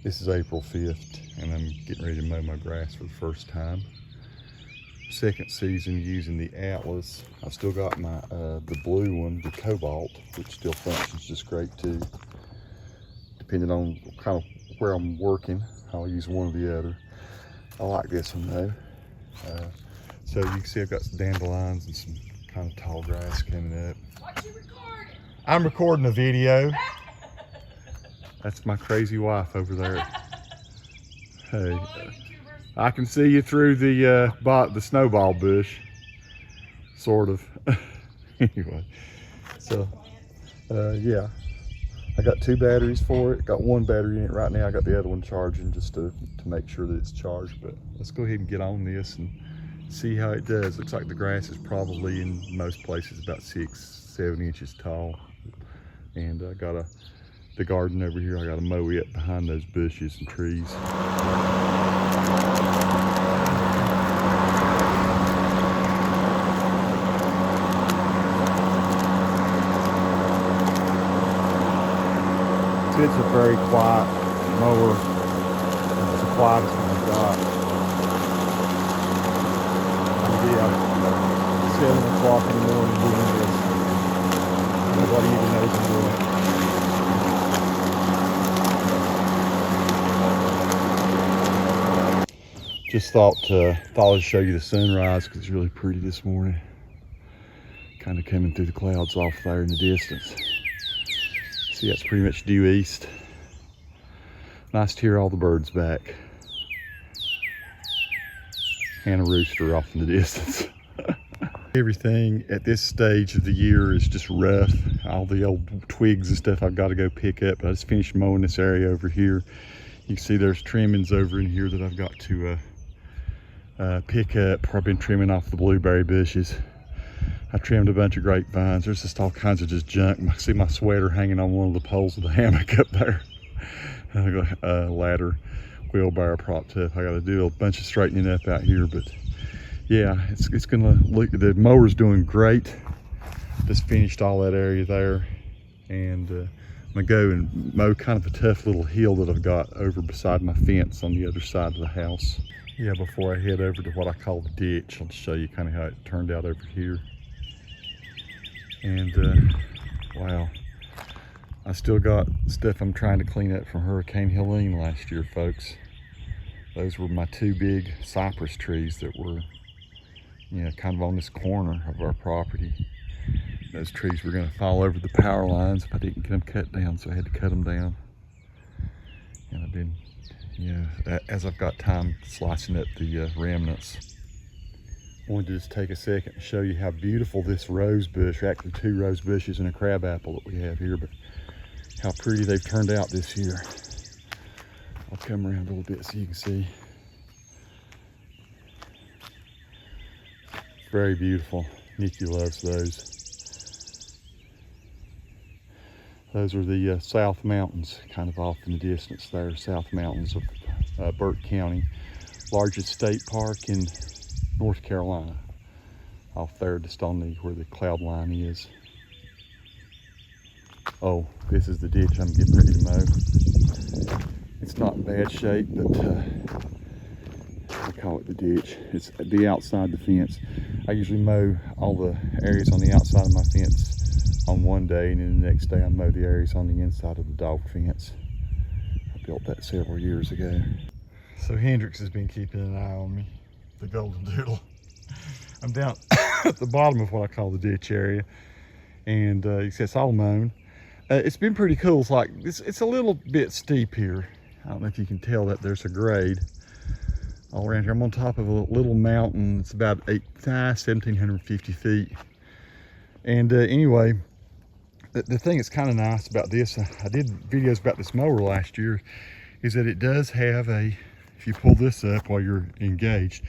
This is April 5th, and I'm getting ready to mow my grass for the first time. Second season using the Atlas. I've still got my the blue one, the Cobalt, which still functions just great too. Depending on kind of where I'm working, I'll use one or the other. I like this one though. So you can see I've got some dandelions and some kind of tall grass coming up. What you recording? I'm recording a video. That's my crazy wife over there. Hey, I can see you through the snowball bush, sort of. Anyway, so yeah, I got 2 batteries for it. Got 1 battery in it right now. I got the other one charging just to make sure that it's charged. But let's go ahead and get on this and see how it does. Looks like the grass is probably in most places about 6-7 inches tall, and I got the garden over here. I got to mow it behind those bushes and trees. It's a very quiet mower. It's the quietest one I've got. Yeah, 7 o'clock in the morning doing this. Nobody even knows I'm doing it. Just thought I'd show you the sunrise because it's really pretty this morning. Kind of coming through the clouds off there in the distance. See, that's pretty much due east. Nice to hear all the birds back. And a rooster off in the distance. Everything at this stage of the year is just rough. All the old twigs and stuff I've got to go pick up. But I just finished mowing this area over here. You can see there's trimmings over in here that I've got to pick up. I've been trimming off the blueberry bushes. I trimmed a bunch of grapevines. There's just all kinds of just junk. I see my sweater hanging on one of the poles of the hammock up there. I got a ladder, wheelbarrow propped up. I got to do a bunch of straightening up out here, but yeah, it's gonna look. The mower's doing great. Just finished all that area there, and I'm gonna go and mow kind of a tough little hill that I've got over beside my fence on the other side of the house. Yeah, before I head over to what I call the ditch, I'll show you kind of how it turned out over here. And wow, I still got stuff I'm trying to clean up from Hurricane Helene last year, folks. Those were my 2 big cypress trees that were, you know, kind of on this corner of our property. Those trees were going to fall over the power lines if I didn't get them cut down, so I had to cut them down. And I've been, you know, as I've got time, slicing up the remnants. I wanted to just take a second and show you how beautiful this rose bush, actually 2 rose bushes and a crabapple that we have here, but how pretty they've turned out this year. I'll come around a little bit so you can see. Very beautiful. Nikki loves those. Those are the South Mountains, kind of off in the distance there. South Mountains of Burke County. Largest state park in North Carolina. Off there just on where the cloud line is. Oh, this is the ditch I'm getting ready to mow. It's not in bad shape, but I call it the ditch. It's the outside the fence. I usually mow all the areas on the outside of my fence on one day, and then the next day I mow the areas on the inside of the dog fence. I built that several years ago. So Hendrix has been keeping an eye on me, the golden doodle. I'm down at the bottom of what I call the ditch area, and it's all mown. It's been pretty cool. It's like it's a little bit steep here. I don't know if you can tell that there's a grade all around here. I'm on top of a little mountain. It's about 1,750 feet. And anyway, the thing that's kind of nice about this, I did videos about this mower last year, is that it does have a, if you pull this up while you're engaged,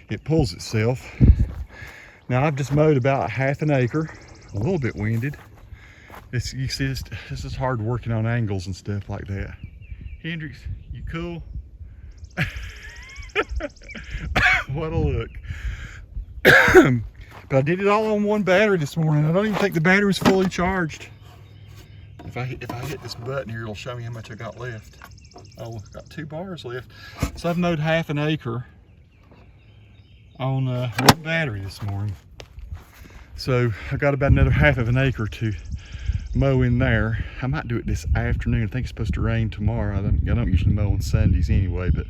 it pulls itself. Now I've just mowed about 1/2 acre, a little bit winded. You see, this is hard working on angles and stuff like that. Hendrix, you cool? What a look. But I did it all on 1 battery this morning. I don't even think the battery was fully charged. If I hit this button here, it'll show me how much I got left. Oh, got 2 bars left. So I've mowed half an acre on one battery this morning. So I got about another half of an acre to mow in there. I might do it this afternoon. I think it's supposed to rain tomorrow. I don't usually mow on Sundays anyway, but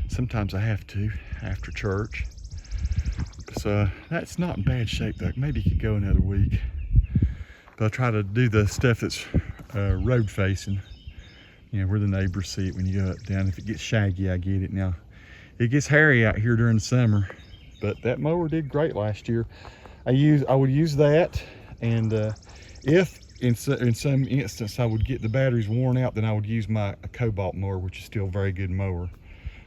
sometimes I have to after church. So that's not in bad shape though. Maybe it could go another week. But I try to do the stuff that's road facing, you know, where the neighbors see it when you go up down. If it gets shaggy, I get it. Now it gets hairy out here during the summer, but that mower did great last year. I would use that, and if in some instance I would get the batteries worn out, then I would use my Cobalt mower, which is still a very good mower.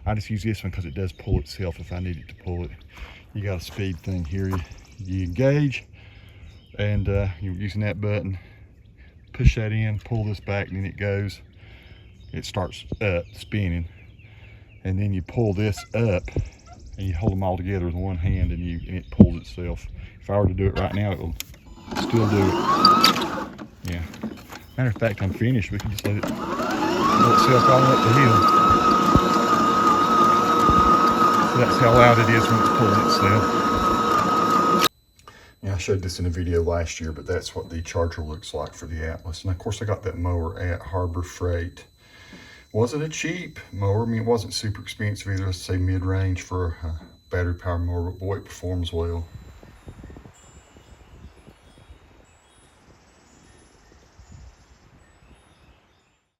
I just use this one because it does pull itself if I need it to pull it. You got a speed thing here. You engage, and you're using that button. Push that in, pull this back, and then it goes. It starts up spinning, and then you pull this up, and you hold them all together with one hand, and it pulls itself. If I were to do it right now, it will still do it. Yeah. Matter of fact, I'm finished. We can just let it pull itself all up the hill. So that's how loud it is when it's pulling itself. Yeah, I showed this in a video last year, but that's what the charger looks like for the Atlas. And of course, I got that mower at Harbor Freight. Wasn't a cheap mower. I mean, it wasn't super expensive either. Let's say mid-range for a battery powered mower, but boy, it performs well.